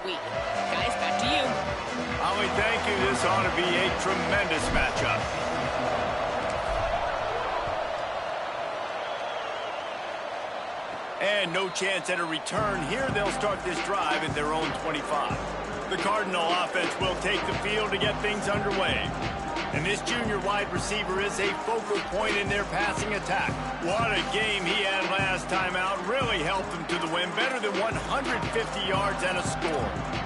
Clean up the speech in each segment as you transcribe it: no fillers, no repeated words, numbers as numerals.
Sweet. Guys, back to you. Holly, thank you. This ought to be a tremendous matchup. And no chance at a return. Here they'll start this drive at their own 25. The Cardinal offense will take the field to get things underway. And this junior wide receiver is a focal point in their passing attack. What a game he had last time out. Really helped them to the win. Better than 150 yards and a score.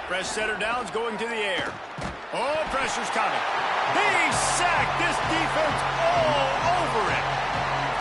Fresh setter downs going to the air. Oh, pressure's coming. He's sacked. This defense all over it.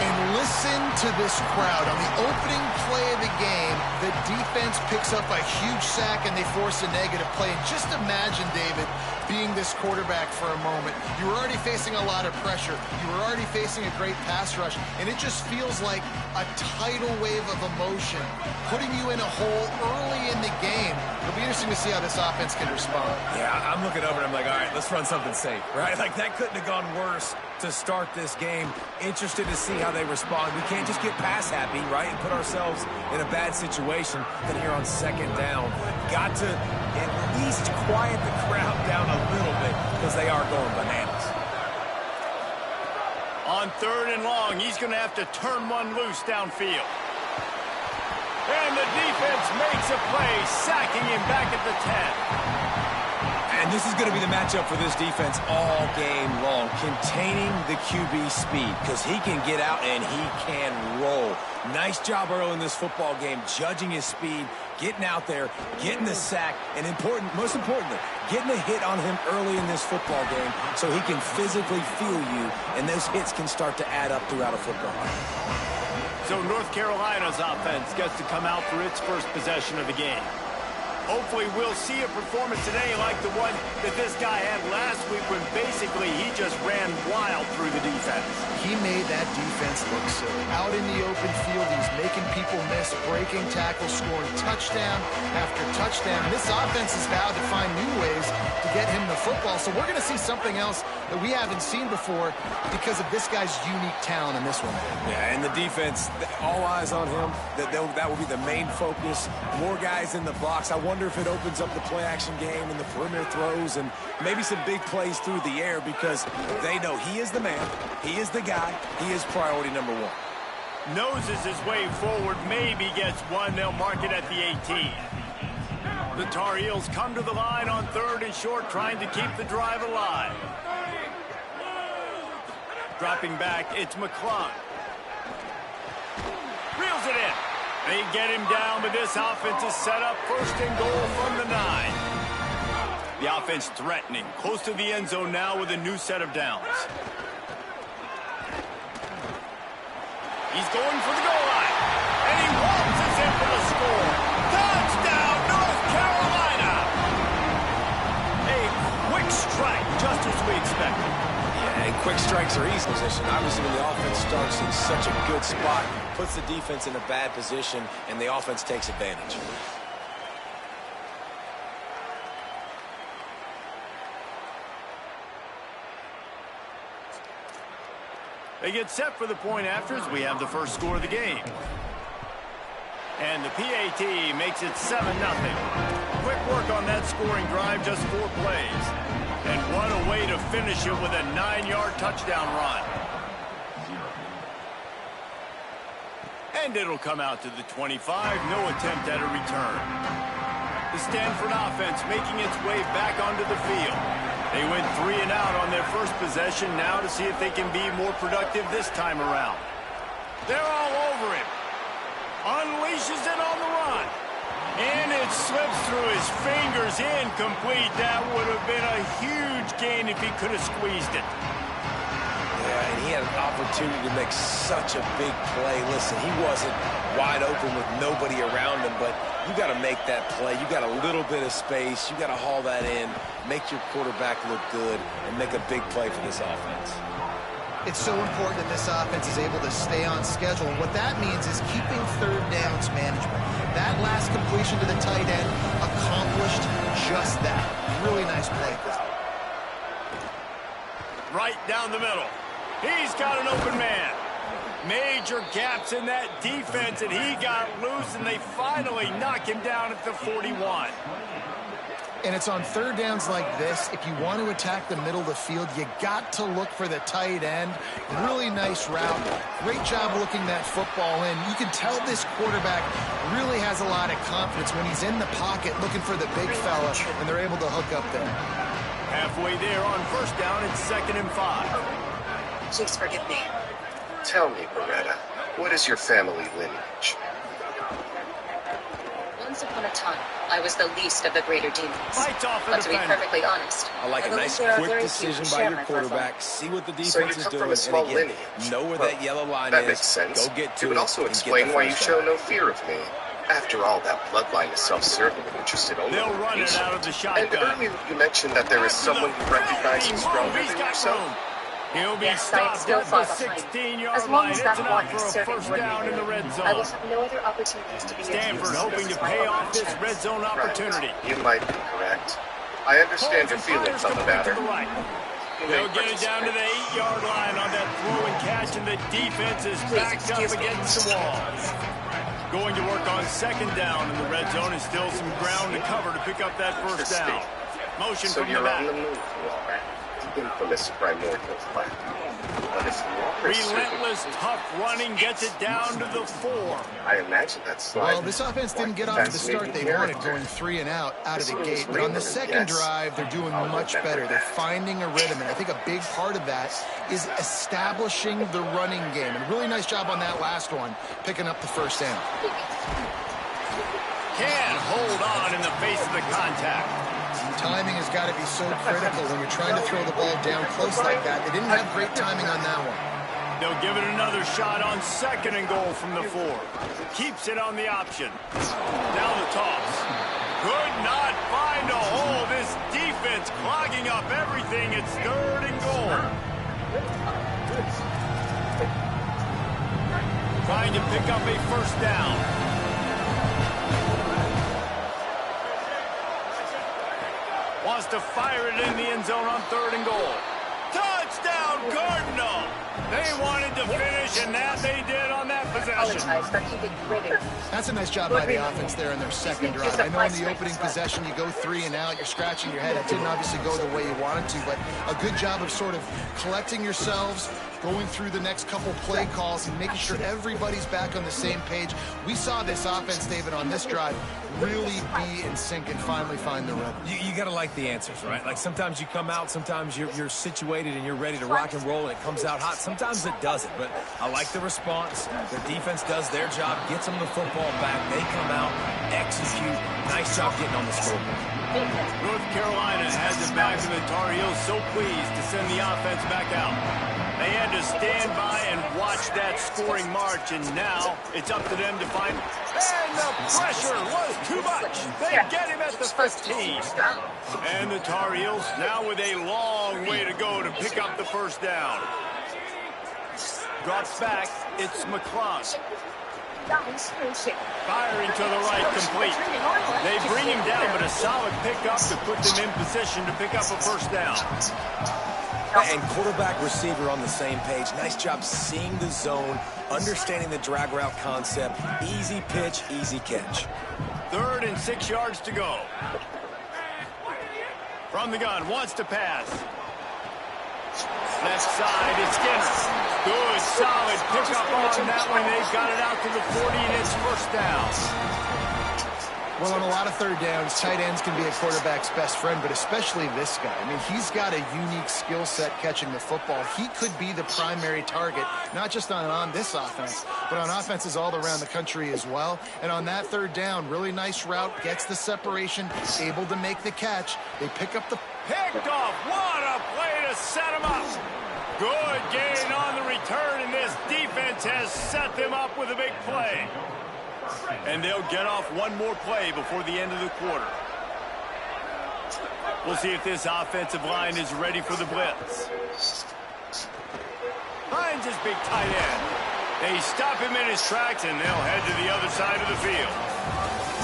And listen to this crowd. On the opening play of the game, the defense picks up a huge sack and they force a negative play. And just imagine, David, being this quarterback for a moment. You were already facing a lot of pressure. You were already facing a great pass rush. And it just feels like a tidal wave of emotion putting you in a hole early in the game. It'll be interesting to see how this offense can respond. Yeah, I'm looking over and I'm like, all right, let's run something safe, right? Like, that couldn't have gone worse to start this game. Interested to see how they respond. We can't just get pass happy, right, and put ourselves in a bad situation. Then here on second down, got to at least quiet the crowd down a little bit because they are going bananas. On third and long, he's going to have to turn one loose downfield. And the defense makes a play, sacking him back at the 10. And this is going to be the matchup for this defense all game long, containing the QB speed, because he can get out and he can roll. Nice job early in this football game, judging his speed, getting out there, getting the sack, and most importantly, getting a hit on him early in this football game so he can physically feel you, and those hits can start to add up throughout a football game. So North Carolina's offense gets to come out for its first possession of the game. Hopefully we'll see a performance today like the one that this guy had last week when basically he just ran wild through the defense. He made that defense look silly. Out in the open field, he's making people miss, breaking tackles, scoring touchdown after touchdown. And this offense has vowed to find new ways to get him the football. So we're going to see something else that we haven't seen before because of this guy's unique talent in this one. Yeah, and the defense, all eyes on him. That will be the main focus. More guys in the box. I wonder if it opens up the play-action game and the perimeter throws and maybe some big plays through the air because they know he is the man, he is the guy, he is priority number one. Noses his way forward, maybe gets one. They'll mark it at the 18. The Tar Heels come to the line on third and short, trying to keep the drive alive. Dropping back, it's McClung. Reels it in. They get him down, but this offense is set up first and goal from the 9. The offense threatening, close to the end zone now with a new set of downs. He's going for the goal line, and he waltzes in for the score. Touchdown, North Carolina! A quick strike, just as we expected. Yeah, and quick strikes are easy position. Obviously, when the offense starts in such a good spot, puts the defense in a bad position, and the offense takes advantage. They get set for the point afters. We have the first score of the game. And the PAT makes it 7-0. quick work on that scoring drive, just 4 plays. And what a way to finish it with a 9-yard touchdown run. And it'll come out to the 25. No attempt at a return. The Stanford offense making its way back onto the field. They went 3 and out on their first possession. Now to see if they can be more productive this time around. They're all over him. Unleashes it on the run. And it slips through his fingers, incomplete. That would have been a huge gain if he could have squeezed it. Yeah, and he had an opportunity to make such a big play. Listen, he wasn't wide open with nobody around him, but you got to make that play. You got a little bit of space. You got to haul that in, make your quarterback look good, and make a big play for this offense. It's so important that this offense is able to stay on schedule, and what that means is keeping third downs management. That last completion to the tight end accomplished just that. Really nice play. Right down the middle. He's got an open man. Major gaps in that defense, and he got loose, and they finally knock him down at the 41. And it's on third downs like this, if you want to attack the middle of the field, you got to look for the tight end. Really nice route. Great job looking that football in. You can tell this quarterback really has a lot of confidence when he's in the pocket looking for the big fella, and they're able to hook up there. Halfway there on first down, it's 2nd and 5. Please forgive me. Tell me, Beretta, what is your family lineage? Once upon a time, I was the least of the greater demons. Fights off But to be perfectly honest, I like a believe nice there are quick very few decision who by share your my quarterback. See what the defense So you is come doing, from a small and again, lineage. know where Well, that yellow line that is. makes sense. Go get to it would also and get explain the why you first show down. no fear of me. After all, that bloodline is self-serving and interested only They'll in run it peace. out of the And shotgun. earlier you mentioned that there is someone who recognizes stronger He's than got yourself. room. He'll be Yes, I am stopped still at far the behind. 16-yard As long line. as It's that enough one for is a serving first with down me, in the red I will zone. have no other opportunities to be Stanford used. hoping This to is my pay only off this chance. red zone opportunity. Right. You might be correct. I understand your feelings on the matter. To the right. You may They'll get it down to the participate. 8-yard line on that throw and catch, and the defense is backed up against the wall. Going to work on 2nd down in the red zone, and still some ground to cover to pick up that first down. Motion So from the you're on the back. move, you are. Infamous primordial flat. But if you are Relentless, tough running gets it down to the 4. I imagine that's Well, this offense didn't get off to the start they wanted, going 3 and out of the gate. But on the second drive, they're doing much better. They're finding a rhythm, and I think a big part of that is establishing the running game. And a really nice job on that last one, picking up the first down. Can't hold on in the face of the contact. Timing has got to be so critical when you're trying to throw the ball down close like that. They didn't have great timing on that one. They'll give it another shot on 2nd and goal from the 4. Keeps it on the option. Now the toss. Could not find a hole. This defense clogging up everything. It's 3rd and goal. Trying to pick up a first down. Wants to fire it in the end zone on 3rd and goal. Touchdown, Cardinal! They wanted to finish, and that they did on that possession. Apologize for keeping grinning. That's a nice job by the offense there in their second drive. I know in the opening possession you go 3 and out, you're scratching your head. It didn't obviously go the way you wanted to, but a good job of sort of collecting yourselves, going through the next couple play calls and making sure everybody's back on the same page. We saw this offense, David, on this drive really be in sync and finally find the rhythm. You got to like the answers, right? Like sometimes you come out, sometimes you're situated and you're ready to rock and roll and it comes out hot. Sometimes it doesn't, but I like the response. Their defense does their job, gets them the football back. They come out, execute. Nice job getting on the scoreboard. North Carolina has it back, and the Tar Heels so pleased to send the offense back out. They had to stand by and watch that scoring march, and now it's up to them to find... And the pressure was too much. They get him at the 15. And the Tar Heels now with a long way to go to pick up the first down. Drops back. It's McClung. Firing to the right, complete. They bring him down, but a solid pickup to put them in position to pick up a first down. And quarterback receiver on the same page. Nice job seeing the zone, understanding the drag route concept. Easy pitch, easy catch. 3rd and 6 yards to go. From the gun, wants to pass. Left side, it's Skinner. Good, solid pickup on that one. They've got it out to the 40, and it's 1st down. Well, on a lot of 3rd downs, tight ends can be a quarterback's best friend, but especially this guy. I mean, he's got a unique skill set catching the football. He could be the primary target, not just on this offense, but on offenses all around the country as well. And on that 3rd down, really nice route, gets the separation, able to make the catch. They pick up the... Picked off. What a play to set him up. Good gain on the return, and this defense has set them up with a big play. And they'll get off one more play before the end of the quarter. We'll see if this offensive line is ready for the blitz. Hines is big tight end. They stop him in his tracks, and they'll head to the other side of the field.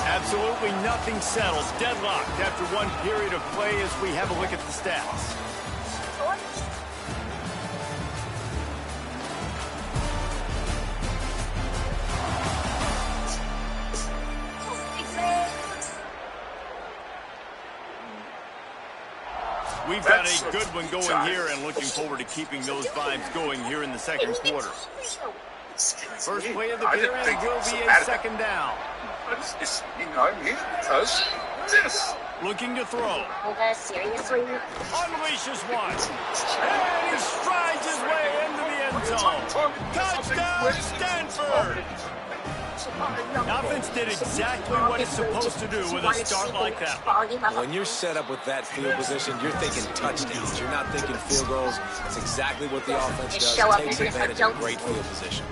Absolutely nothing settled. Deadlocked after one period of play as we have a look at the stats. We've got a good one going here and looking forward to keeping those vibes going here in the 2nd quarter. First play of the period will be a 2nd down. Looking to throw. Unleashes one. And he strides his way into the end zone. Touchdown, Stanford! The offense did exactly what it's supposed to do with a start like that. When you're set up with that field position, you're thinking touchdowns. You're not thinking field goals. That's exactly what the offense does. It takes advantage of great field position.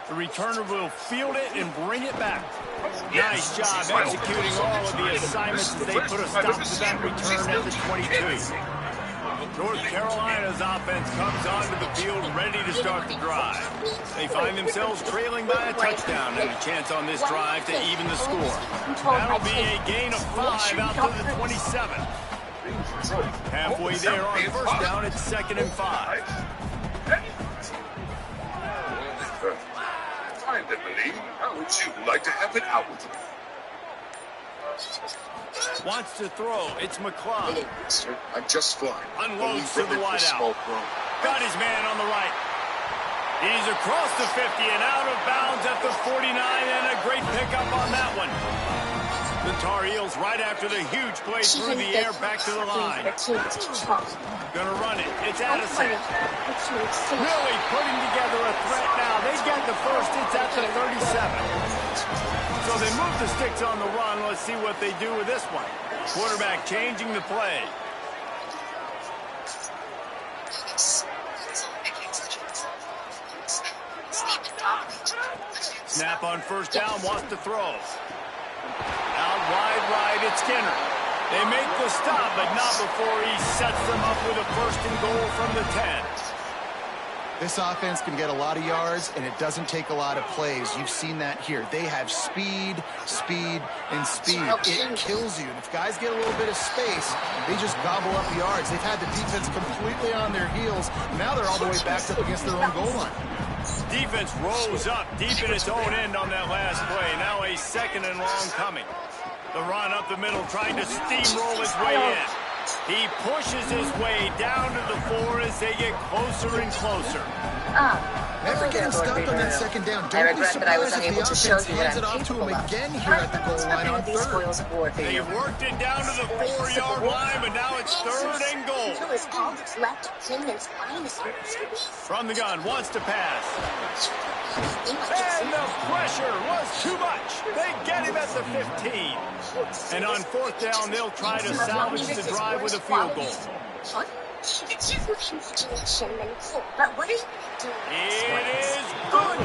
The returner will field it and bring it back. Nice job executing all of the assignments as they put a stop to that return at the 22. North Carolina's offense comes onto the field ready to start the drive. They find themselves trailing by a touchdown and a chance on this drive to even the score. That'll be a gain of 5 out to the 27. Halfway there on 1st down, it's 2nd and 5. How would you like to have it out with me? Wants to throw. It's McCloud. I'm just fine. Unloads to the wideout. Got his man on the right. He's across the 50 and out of bounds at the 49, and a great pickup on that one. The Tar Heels right after the huge play through the air back to the line. Gonna run it. It's Addison. Really putting together a threat now. They get the first. It's at the 37. So they move the sticks on the run. Let's see what they do with this one. Quarterback changing the play. Snap on 1st down. Wants to throw. Out wide right, it's Skinner. They make the stop, but not before he sets them up with a 1st and goal from the 10. This offense can get a lot of yards, and it doesn't take a lot of plays. You've seen that here. They have speed, speed, and speed. It kills you. And if guys get a little bit of space, they just gobble up yards. They've had the defense completely on their heels. Now they're all the way backed up against their own goal line. Defense rolls up deep in its own end on that last play. Now a 2nd and long coming. The run up the middle, trying to steamroll his way in. He pushes his way down to the 4 as they get closer and closer. Never getting stopped on that 2nd down. I regret that I was unable to show you that hands it I'm off to him capable of. again here at the goal line on 3rd. They worked it down to the 4-yard line, but now it's 3rd and goal. From the gun, wants to pass. And the pressure was too much. They get him at the 15. And on 4th down, they'll try to salvage the drive with a field goal. But what are you doing? It is good.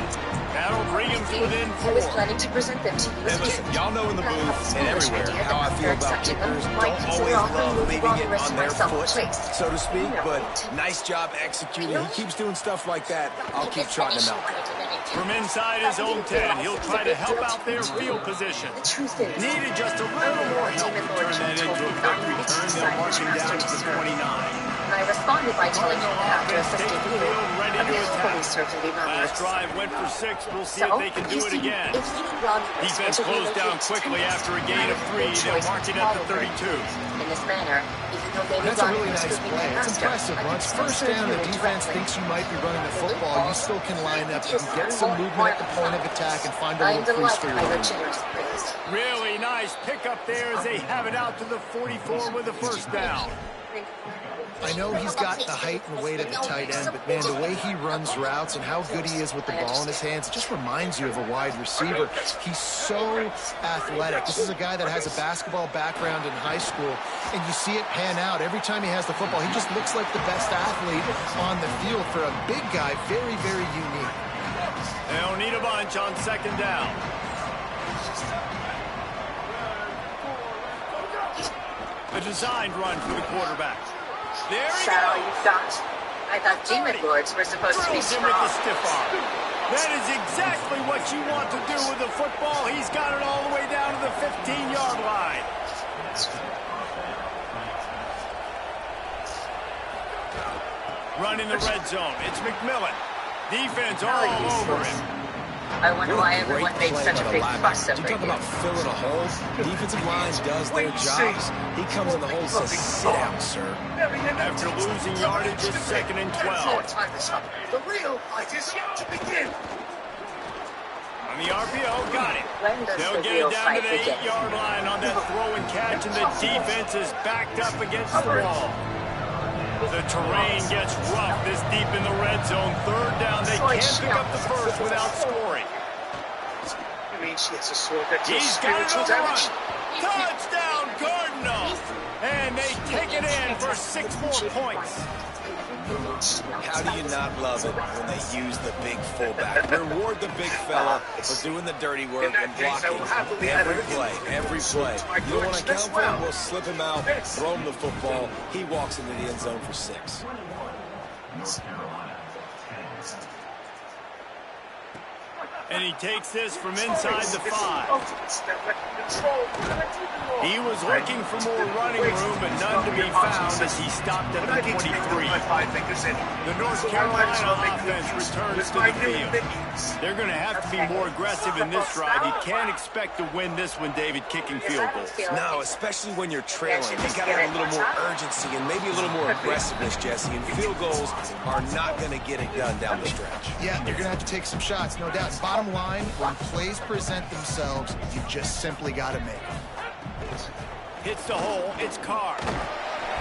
That'll bring him to within 4. I was planning to present them to you as And a listen, gift. y'all know in the But I have booth a and foolish everywhere idea how I that feel after about accepting them, kickers. my Don't kids always will often love move leaving on the it rest on of their myself foot, traits. so to speak, No. but nice job executing. He keeps doing stuff like that. I'll keep trotting him out. From inside his own 10, he'll try to help out their field position. The truth is, Needed just a little more help to turn that into a quick return. They'll march him down to the 29. I I responded by telling him that after Offense takes assisting the you, field, ready a to man attack. fully certainly Last numbers. drive went for 6. We'll see So, if they can do you it see, again. if he runs Defense closed down quickly after a gain of 3. They'll mark it at the 32. In this manner, even though David That's a really Rodgers nice could be play. my It's master, impressive. I When can it's still first serve down, you the defense indirectly. thinks you might be running the football. You still can line up. You Just can get some movement at the point of attack and find a I am little crease for delighted your by your running. generous praise. Really nice pickup there as they have it out to the 44 with a first down. I know he's got the height and weight at the tight end, but man, the way he runs routes and how good he is with the ball in his hands, it just reminds you of a wide receiver. He's so athletic. This is a guy that has a basketball background in high school, and you see it pan out. Every time he has the football, he just looks like the best athlete on the field. For a big guy, very, very unique. They'll need a bunch on second down. A designed run for the quarterback. There he Is that all goes. you've got? I thought Demon Lords were supposed to be Drills him with strong. the stiff arm. That is exactly what you want to do with the football. He's got it all the way down to the 15-yard line. Run in the red zone. It's McMillan. Defense all over him. I wonder why everyone Great makes play such a by the big linebacker. fuss You over talk him. about filling a hole. The defensive line does their jobs. He comes in the hole and says, sit down, sir. After losing yardage, it's 2nd and 12. The real fight is yet to begin. On the RPO, got it. When does They'll the get real it down fight to the begin? 8-yard line on that throw and catch, and the defense is backed up against the wall. The terrain gets rough this deep in the red zone. 3rd down. They can't pick up the first without scoring. You mean she has a sword that deals He's got it spiritual on the run. damage? Touchdown, Cardinals! And they take it in for 6 more points. How do you not love it when they use the big fullback? Reward the big fella for doing the dirty work and blocking every play, every play. You don't want to count for him? We'll slip him out, throw him the football. He walks into the end zone for 6. And he takes this from inside the 5. He was looking for more running room, but none to be found as he stopped at the 23. The North Carolina offense returns to the field. They're going to have to be more aggressive in this drive. You can't expect to win this one, David, kicking field goals. No, especially when you're trailing. You got to have a little more urgency and maybe a little more aggressiveness, Jesse. And field goals are not going to get it done down the stretch. Yeah, you're going to have to take some shots, no doubt. Bottom line, when plays present themselves, you just simply got to make them. Hits the hole. It's Carr.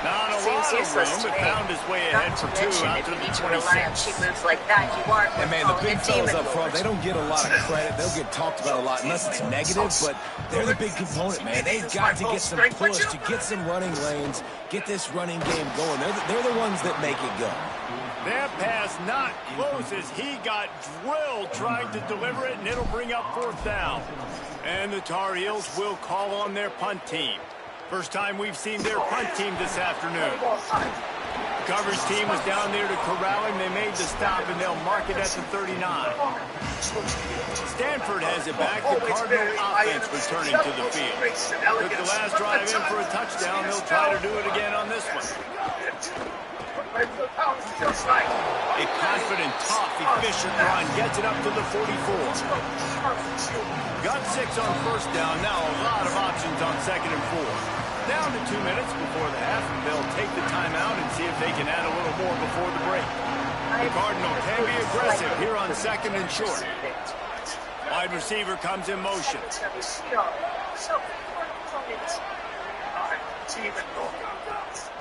Not a Seems lot of useless room, to but me. found his way Not ahead to for 2 mention, out if to you the need to rely on 26. cheap moves like that, you aren't And man, the calling big it fellas Demon up front, Lords. they don't get a lot of credit. They'll get talked about a lot unless it's negative, but they're the big component, man. They've got to get some push, to get some running lanes, get this running game going. They're the ones that make it go. That pass not close as he got drilled trying to deliver it, and it'll bring up 4th down. And the Tar Heels will call on their punt team. First time we've seen their punt team this afternoon. Coverage team was down there to corral him. They made the stop, and they'll mark it at the 39. Stanford has it back. The Cardinal offense returning to the field. Took the last drive in for a touchdown. They'll try to do it again on this one. A confident, tough, efficient run gets it up to the 44. Got 6 on 1st down. Now a lot of options on 2nd and 4. Down to 2 minutes before the half, and they'll take the timeout and see if they can add a little more before the break. The Cardinal can be aggressive here on 2nd and short. Wide receiver comes in motion.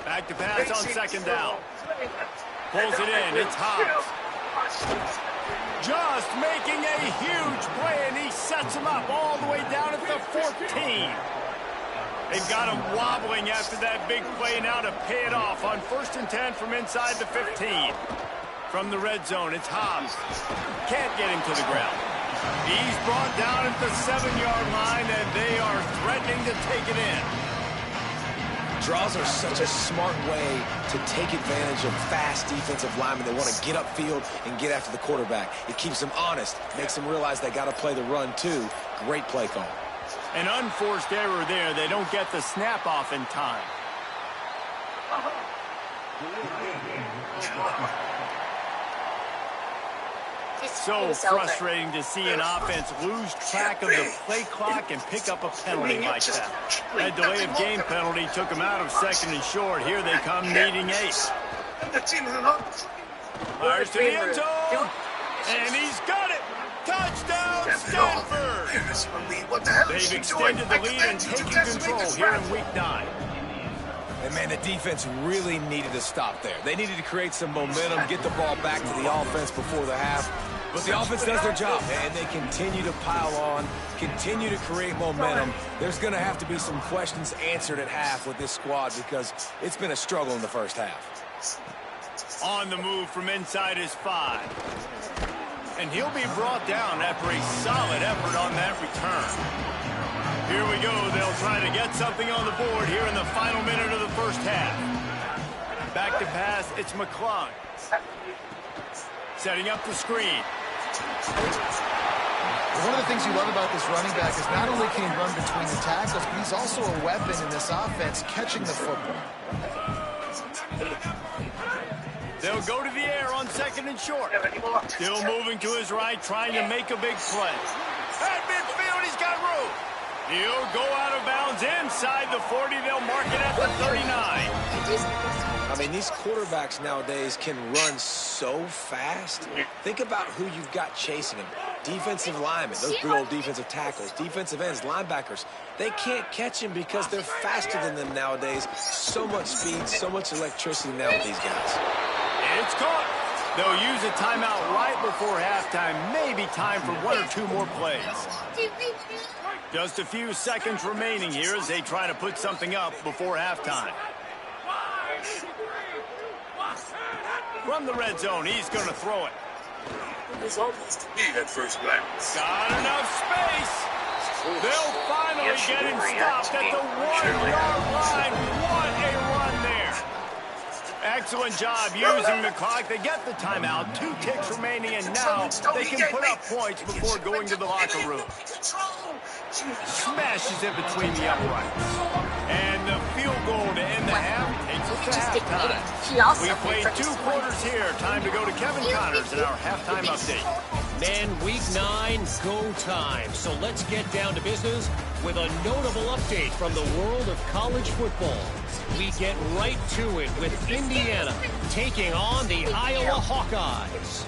Back to pass on 2nd down. Pulls it in. It's Hobbs. Just making a huge play, and he sets him up all the way down at the 14. They've got him wobbling after that big play now to pay it off on 1st and 10 from inside the 15. From the red zone, it's Hobbs. Can't get him to the ground. He's brought down at the 7-yard line, and they are threatening to take it in. Draws are such a smart way to take advantage of fast defensive linemen. They want to get upfield and get after the quarterback. It keeps them honest, makes them realize they got to play the run too. Great play call. An unforced error there. They don't get the snap off in time. So frustrating to see an offense lose track of the play clock and pick up a penalty like that. That delay of game penalty took them out of second and short. Here they come needing 8. Fires to the end zone, and he's got it. Touchdown, Stanford! They've extended the lead and taken control here in week 9. And, man, the defense really needed to stop there. They needed to create some momentum, get the ball back to the offense before the half. But the offense does their job, and they continue to pile on, continue to create momentum. There's going to have to be some questions answered at half with this squad because it's been a struggle in the first half. On the move from inside his 5. And he'll be brought down after a solid effort on that return. Here we go. They'll try to get something on the board here in the final minute of the first half. Back to pass, it's McClung. Setting up the screen. One of the things you love about this running back is not only can he run between the tackles, but he's also a weapon in this offense catching the football. They'll go to the air on second and short. Still moving to his right, trying to make a big play. At midfield, he's got room. He'll go out of bounds inside the 40. They'll mark it at the 39. I mean, these quarterbacks nowadays can run so fast. Think about who you've got chasing them. Defensive linemen, those big old defensive tackles, defensive ends, linebackers. They can't catch him because they're faster than them nowadays. So much speed, so much electricity now with these guys. It's caught. They'll use a timeout right before halftime. Maybe time for 1 or 2 more plays. Just a few seconds remaining here as they try to put something up before halftime. From the red zone, he's going to throw it. It's almost to me at first glance. Got enough space. They'll finally get him stopped at the 1-yard line. What a run there. Excellent job using the clock. They get the timeout. 2 ticks remaining, and now they can put up points before going to the locker room. Smashes it between the uprights. And the field goal to end the half takes us to halftime. We played 2 quarters here. Time to go to Kevin Connors in our halftime update. Men, week 9, go time. So let's get down to business with a notable update from the world of college football. We get right to it with Indiana taking on the Iowa Hawkeyes.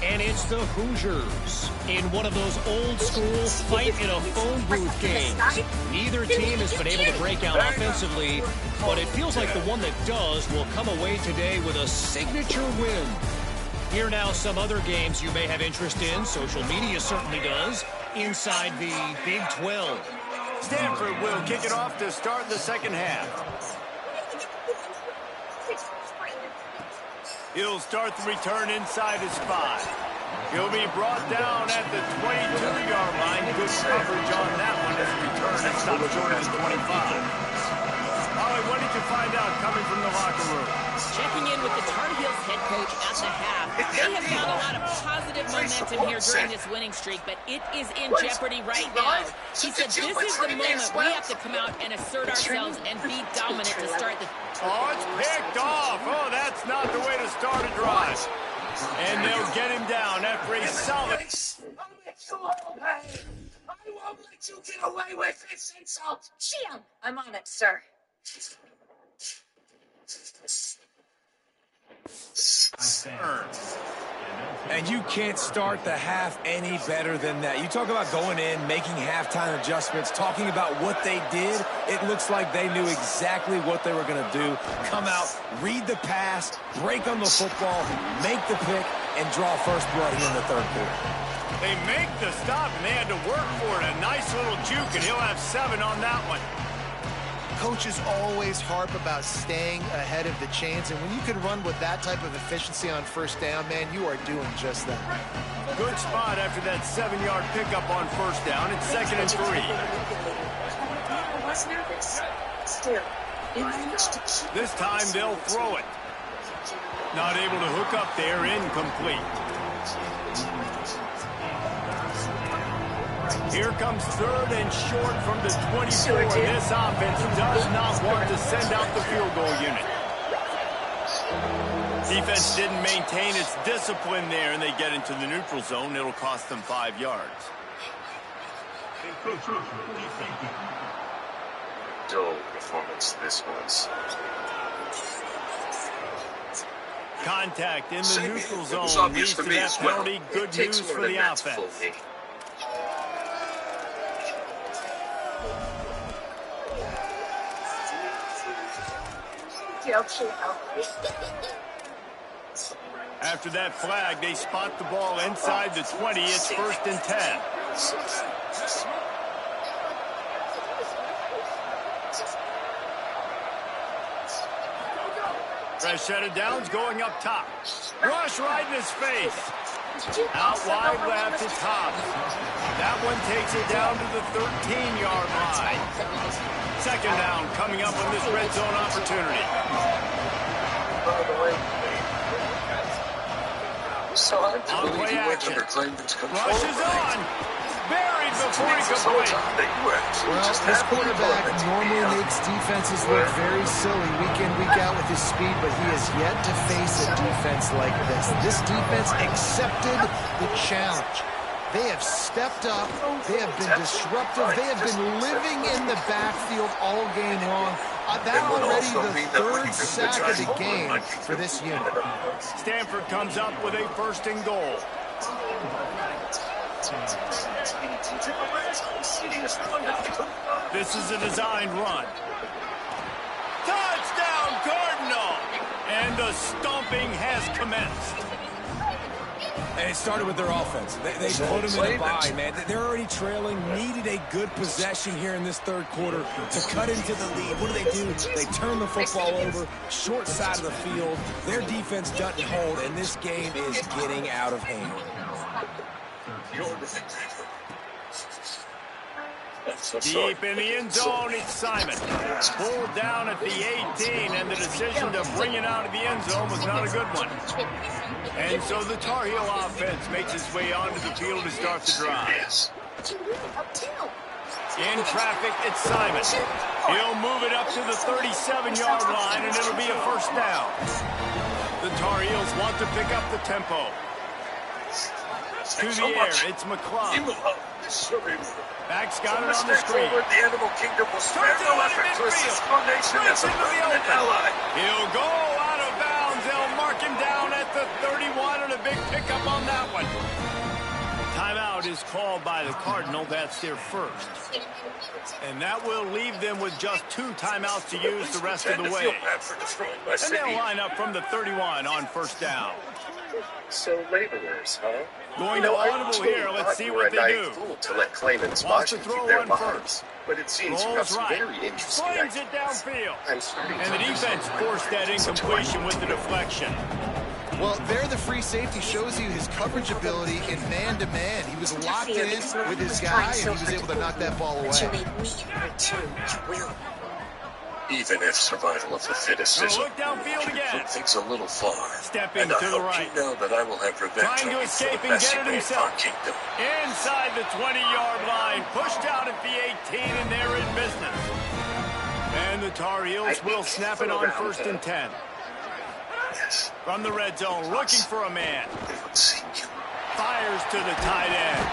And it's the Hoosiers in one of those old-school fight-in-a-phone-booth games. Neither team has been able to break out offensively, but it feels like the one that does will come away today with a signature win. Here now some other games you may have interest in. Social media certainly does. Inside the Big 12. Stanford will kick it off to start the second half. He'll start the return inside his 5. He'll be brought down at the 22-yard line. Good coverage on that one as the return has stopped short of the 25. Holly, what did you find out coming from the locker room? Checking in with the Tar Heels head coach at the half. They have found a lot of positive momentum here during this winning streak, but it is in jeopardy right now. He said this is the moment we have to come out and assert ourselves and be dominant to start the... Oh, it's picked off. Oh, that's not the way to start a drive. And they'll get him down after a solid... I won't let you get away with this insult. Shield. I'm on it, sir. And you can't start the half any better than that. You talk about going in, making halftime adjustments, talking about what they did. It looks like they knew exactly what they were going to do. Come out, read the pass, break on the football, make the pick, and draw first blood here in the third quarter. They make the stop, and they had to work for it. A nice little juke, and he'll have 7 on that one. Coaches always harp about staying ahead of the chains, and when you can run with that type of efficiency on first down, man, you are doing just that. Good spot after that 7-yard pickup on first down. It's 2nd and 3. I was nervous. Still, they managed to keep... This time they'll throw it. Not able to hook up there, incomplete. Here comes 3rd and short from the 24. This offense does not want to send out the field goal unit. Defense didn't maintain its discipline there, and they get into the neutral zone. It'll cost them 5 yards. Dull performance this was. Contact in the neutral zone leads to that penalty. Good news for the offense. After that flag, they spot the ball inside the 20. It's 1st and 10. Fresh set of downs going up top. Rush right in his face. Out wide left, it's Hobbs. That one takes it down to the 13-yard line. 2nd down coming up on this red zone opportunity. On play action. Rush is on. Buried before he could blink. Well, this quarterback normally makes defenses look very silly week in, week out with his speed, but he has yet to face a defense like this. This defense accepted the challenge. They have stepped up. They have been disruptive. They have been living in the backfield all game long. That already the 3rd sack of the game for this unit. Stanford comes up with a 1st and goal. This is a designed run. Touchdown, Cardinal! And the stomping has commenced. And it started with their offense. They put them in a bye, man. They're already trailing, needed a good possession here in this 3rd quarter to cut into the lead. What do? They turn the football over, short side of the field. Their defense doesn't hold, and this game is getting out of hand. Deep in the end zone, it's Simon. Pulled down at the 18, and the decision to bring it out of the end zone was not a good one. And so the Tar Heel offense makes its way onto the field to start the drive. In traffic, it's Simon. He'll move it up to the 37-yard line, and it'll be a 1st down. The Tar Heels want to pick up the tempo. To the air, it's McClung. Back's got it on the screen. The animal kingdom will spare no effort to assist Foundation as a permanent ally. He'll go out of bounds. They'll mark him down at the 31, and a big pickup on that one. Timeout is called by the Cardinal. That's their 1st. And that will leave them with just 2 timeouts to use the rest of the way. And they'll line up from the 31 on 1st down. So laborers, huh? Going to audible here. Let's see what they do. Fool to let Clayman's Washington keep their lives, but it seems you have some very interesting Slings it downfield. And the defense forced that incompletion with the deflection. Well, there the free safety shows you his coverage ability in man-to-man. He was locked in with his guy, and he was able to knock that ball away. Even if survival of the fittest is look downfield again. Things a little far. Stepping to the right. You know that I will have revenge. Trying to escape and get it himself. Inside the 20-yard line. Pushed out at the 18, and they're in business. And the Tar Heels will snap it on 1st and 10. Yes. From the red zone, looking for a man. Fires to the tight end.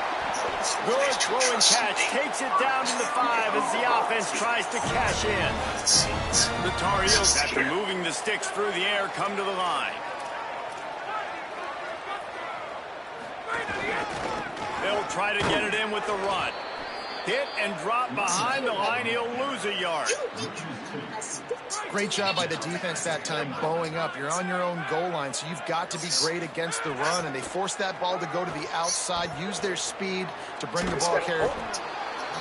Good throw and catch. Takes it down to the 5 as the offense tries to cash in. The Tar Heels, after moving the sticks through the air, come to the line. They'll try to get it in with the run. Hit and drop behind the line. He'll lose a yard. Great job by the defense that time, bowing up. You're on your own goal line, so you've got to be great against the run, and they force that ball to go to the outside, use their speed to bring the ball carrier.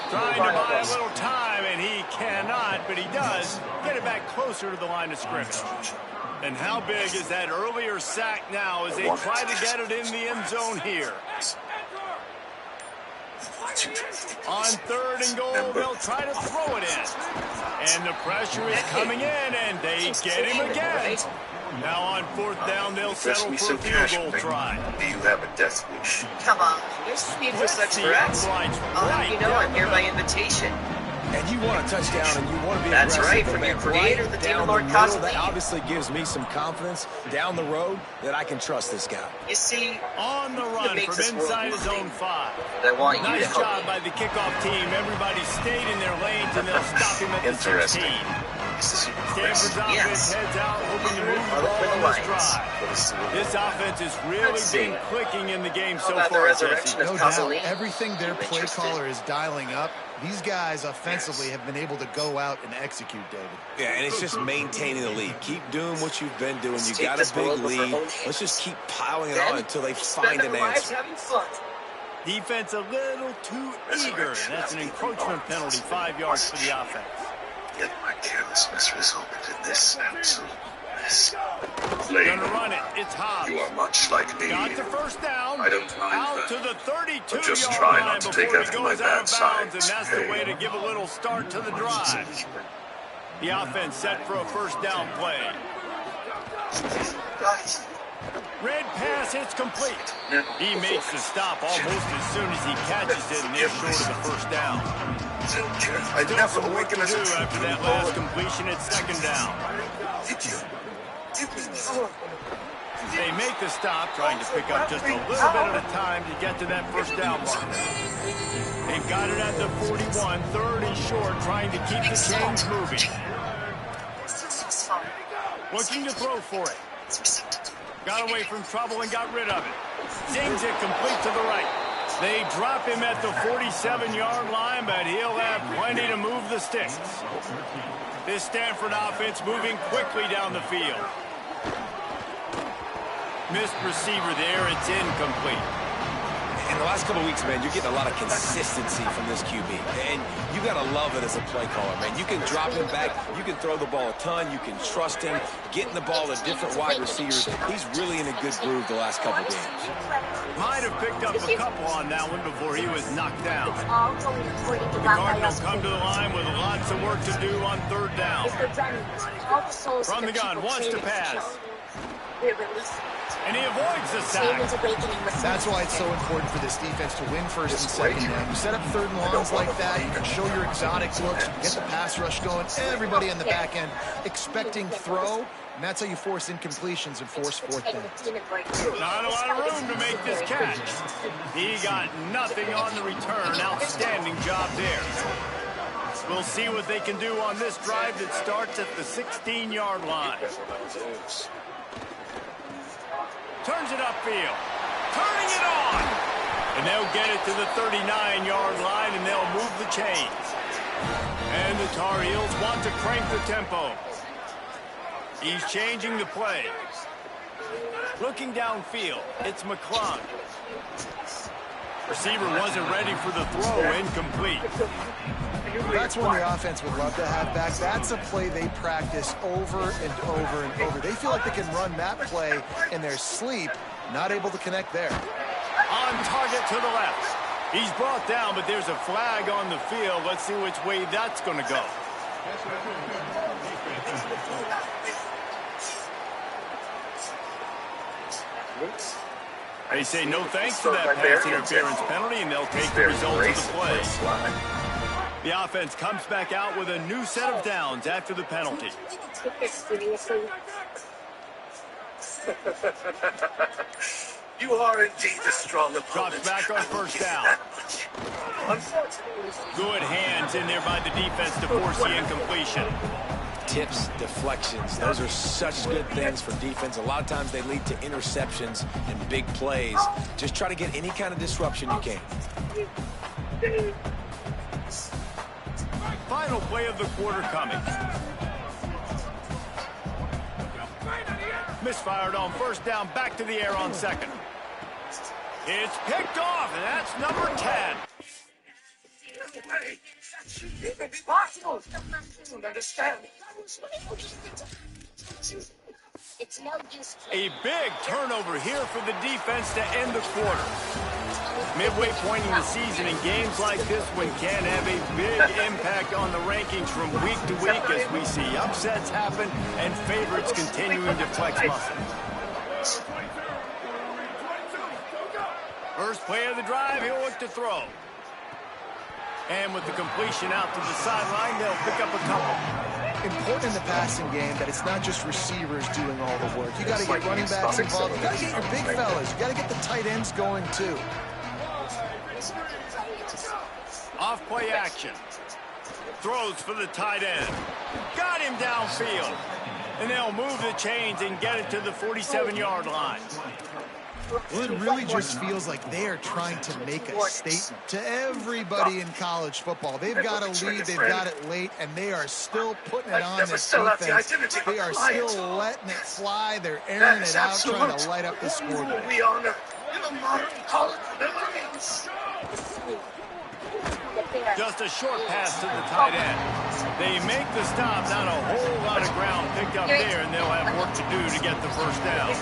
Trying to buy a little time, and he cannot, but he does get it back closer to the line of scrimmage. And how big is that earlier sack now as they try to get it in the end zone here? On 3rd and goal, they'll try to throw it in. And the pressure is coming in, and they get him again. Now on 4th down, they'll settle for a field goal try. Do you have a death wish? Come on, there's need for such threats. Right. You know I'm here by invitation. And you want a touchdown and you want to be That's aggressive. right, from your Right creator, the down Lord the middle, Cosby. that obviously gives me some confidence down the road that I can trust this guy. You see, On the run makes from this world inside his moving. own 5. I want you to Nice help job me. by the kickoff team. Everybody stayed in their lanes, and they'll stop him at the 16. Interesting. This is Stanford's offense heads out, hoping to move the ball on this drive. This offense has really Let's see. been clicking in the game so about the far, resurrection Jesse. of No doubt. Cosby? Everything their You play interested? caller is dialing up, these guys offensively have been able to go out and execute, David. Yeah, and it's just maintaining the lead. Keep doing what you've been doing. Let's You take got this a big world with our lead. own Let's hands. just keep piling it Then on until they spend find their an lives answer. having fun. Defense a little too eager, and that's an encroachment penalty, 5 yards for the offense. Yet my carelessness resulted in this absolute mess. Gonna run it. It's Hobbs. You are much like me. Got the first down. I don't mind Out that. to the 32-yard But just try line not to before take he after my goes out bad of bounds, and sides. that's the way to give a little start to the drive. The offense set for a first down play. Red pass hits complete. He makes the stop almost as soon as he catches it, and they're short of the first down. I Still never some work to awaken as do a true after that believer. last completion at second down. They make the stop, trying to pick up just a little bit at a time to get to that first down mark. They've got it at the 41, third and short, trying to keep the chains moving. Looking to throw for it. Got away from trouble and got rid of it. Zings it complete to the right. They drop him at the 47-yard line, but he'll have plenty to move the sticks. This Stanford offense moving quickly down the field. Missed receiver there. It's incomplete. In the last couple of weeks, man, you're getting a lot of consistency from this QB. And you got to love it as a play caller, man. You can drop him back. You can throw the ball a ton. You can trust him. Getting the ball to different wide receivers. He's really in a good groove the last couple of games. Might have picked up a couple on that one before he was knocked down. It's all going according to The Cardinals come to the line with lots of work to do on third down. From the gun, wants to pass. And he avoids the sack. That's why it's so important for this defense to win first and second down. You set up third and longs like that, you can show your exotic looks, you can get the pass rush going, everybody on the back end expecting throw, and that's how you force incompletions and force fourth down. Not a lot of room to make this catch. He got nothing on the return. Outstanding job there. We'll see what they can do on this drive that starts at the 16-yard line. Turns it upfield. Turning it on. And they'll get it to the 39-yard line, and they'll move the chains. And the Tar Heels want to crank the tempo. He's changing the play. Looking downfield, it's McClung. Receiver wasn't ready for the throw, incomplete. That's one the offense would love to have back. That's a play they practice over and over and over. They feel like they can run that play in their sleep, not able to connect there. On target to the left. He's brought down, but there's a flag on the field. Let's see which way that's going to go. They say no thanks to that pass interference penalty, and they'll take the result of the play. The offense comes back out with a new set of downs after the penalty. You are indeed a strong opponent. Drops back on first down. Good hands in there by the defense to force the incompletion. Tips, deflections, those are such good things for defense. A lot of times they lead to interceptions and big plays. Just try to get any kind of disruption you can. Final play of the quarter coming. Misfired on first down, back to the air on second. It's picked off, and that's number 10. A big turnover here for the defense to end the quarter. Midway point in the season, in games like this one can have a big impact on the rankings from week to week as we see upsets happen and favorites continuing to flex muscle. First play of the drive, he'll look to throw. And with the completion out to the sideline, they'll pick up a couple. Important in the passing game that it's not just receivers doing all the work. You got to get running backs involved. You got to get your big fellas. You got to get the tight ends going too. Off play action. Throws for the tight end. Got him downfield. And they'll move the chains and get it to the 47-yard line. Well, it really just feels like they are trying to make a statement to everybody in college football. They've got a lead, they've got it late, and they are still putting it on this defense. They are still letting it fly. They're airing it out, trying to light up the scoreboard. We honor in a modern college games. Just a short pass to the tight end. They make the stop, not a whole lot of ground picked up there, and they'll have work to do to get the first down.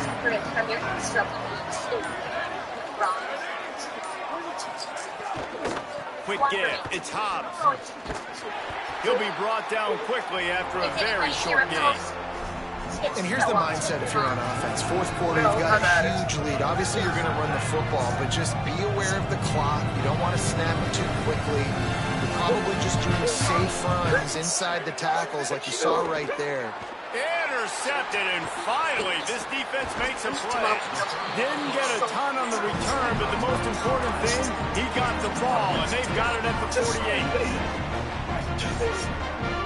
Quick give. It's Hobbs. He'll be brought down quickly after a very short game. And here's the mindset if you're on offense. Fourth quarter, you've got a huge lead. Obviously, you're going to run the football, but just be aware of the clock. You don't want to snap it too quickly. You're probably just doing safe runs inside the tackles like you saw right there. Intercepted, and finally, this defense makes a play. Didn't get a ton on the return, but the most important thing, he got the ball, and they've got it at the 48.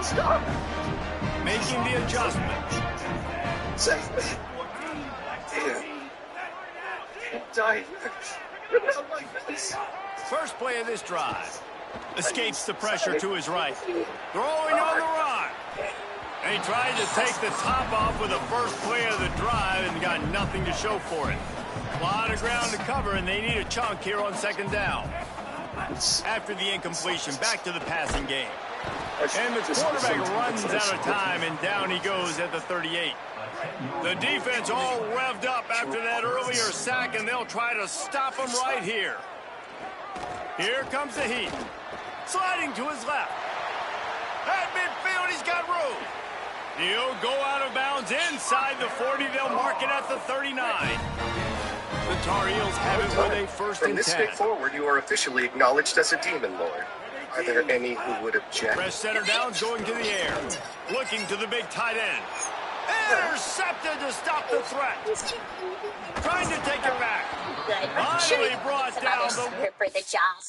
Stop. Making the adjustment. Save me. Here. I'm dying. First play of this drive. Escapes the pressure to his right. Throwing on the run. And he tried to take the top off with the first play of the drive and got nothing to show for it. A lot of ground to cover, and they need a chunk here on second down. After the incompletion, back to the passing game. And the quarterback runs out of time, and down he goes at the 38. The defense all revved up after that earlier sack, and they'll try to stop him right here. Here comes the heat. Sliding to his left. At midfield, he's got room. He'll go out of bounds inside the 40. They'll mark it at the 39. The Tar Heels have it with a first and 10. From this day forward, you are officially acknowledged as a Demon Lord. Are there any who would object? Press center downs going to the air. Looking to the big tight end. Intercepted to stop the threat. Trying to take it back. Finally brought down the... for the job.